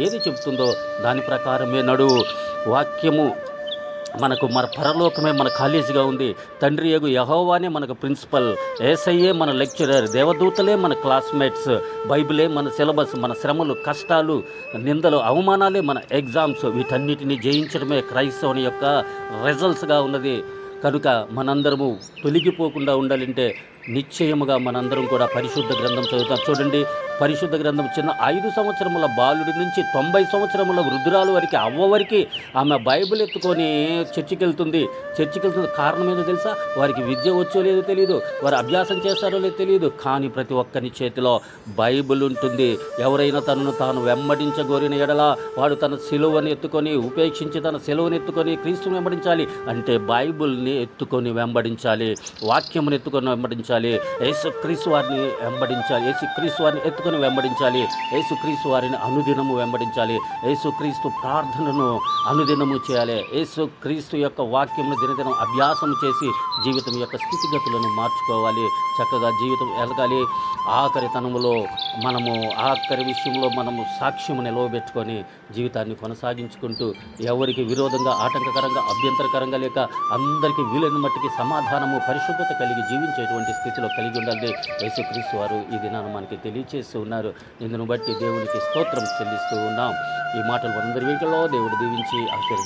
ఏది చెబుతుందో దాని ప్రకారమే నడువు. వాక్యము మనకు మన పరలోకమే మన కాలేజీగా ఉంది. తండ్రి యగు యెహోవానే మనకు ప్రిన్సిపల్, యేసయ్యే మన లెక్చరర్, దేవదూతలే మన క్లాస్మేట్స్, బైబిలే మన సిలబస్, మన శ్రమలు, కష్టాలు, నిందలు, అవమానాలే మన ఎగ్జామ్స్. వీటన్నిటిని జయించడమే క్రైస్తవుని యొక్క రిజల్ట్స్గా ఉన్నది. కనుక మనందరము తొలగిపోకుండా ఉండాలంటే నిశ్చయముగా మనందరం కూడా పరిశుద్ధ గ్రంథం చదువుతాం. చూడండి, పరిశుద్ధ గ్రంథం చిన్న 5 సంవత్సరముల బాలుడి నుంచి 90 సంవత్సరముల వృద్ధురాలు వరకు, అవ్వ వరకు ఆమె బైబిల్ ఎత్తుకొని చర్చికి వెళ్తుంది. కారణం ఏదో తెలుసా? వారికి విద్య వచ్చో లేదో తెలియదు, వారు అభ్యాసం చేస్తారో లేదో తెలియదు, కానీ ప్రతి ఒక్కరి చేతిలో బైబిల్ ఉంటుంది. ఎవరైనా తనను తాను వెంబడించగోరిన ఎడల వాడు తన సిలువను ఎత్తుకొని, ఉపేక్షించి తన సిలువను ఎత్తుకొని క్రీస్తుని వెంబడించాలి. అంటే బైబిల్ని ఎత్తుకొని వెంబడించాలి, వాక్యమును ఎత్తుకొని వెంబడించాలి, యేసుక్రీస్తు వారిని వెంబడించాలి, యేసుక్రీస్తు వారిని ఎత్తుకొని వెంబడించాలి, యేసుక్రీస్తు వారిని అనుదినము వెంబడించాలి, యేసుక్రీస్తు ప్రార్థనను అనుదినము చేయాలి, యేసుక్రీస్తు యొక్క వాక్యమును దినదినం అభ్యాసం చేసి జీవితం యొక్క స్థితిగతులను మార్చుకోవాలి. చక్కగా జీవితం ఎదగాలి. ఆఖరి విషయంలో మనము సాక్ష్యము నిలవబెట్టుకొని జీవితాన్ని కొనసాగించుకుంటూ ఎవరికి విరోధంగా, ఆటంకకరంగా, అభ్యంతరకరంగా లేక అందరికీ వీలైన మట్టికి సమాధానము, పరిశుద్ధత కలిగి జీవించేటువంటి స్థితిలో కలిగి ఉండాలి. యేసుక్రీస్తు వారు ఈ దినాన్ని మనకి తెలియచేస్తూ ఉన్నారు. ఇందును బట్టి దేవునికి స్తోత్రం చెల్లిస్తూ ఉన్నాం. ఈ మాటలు మనందరి వీటిలో దేవుడు దీవించి ఆశీర్వదించి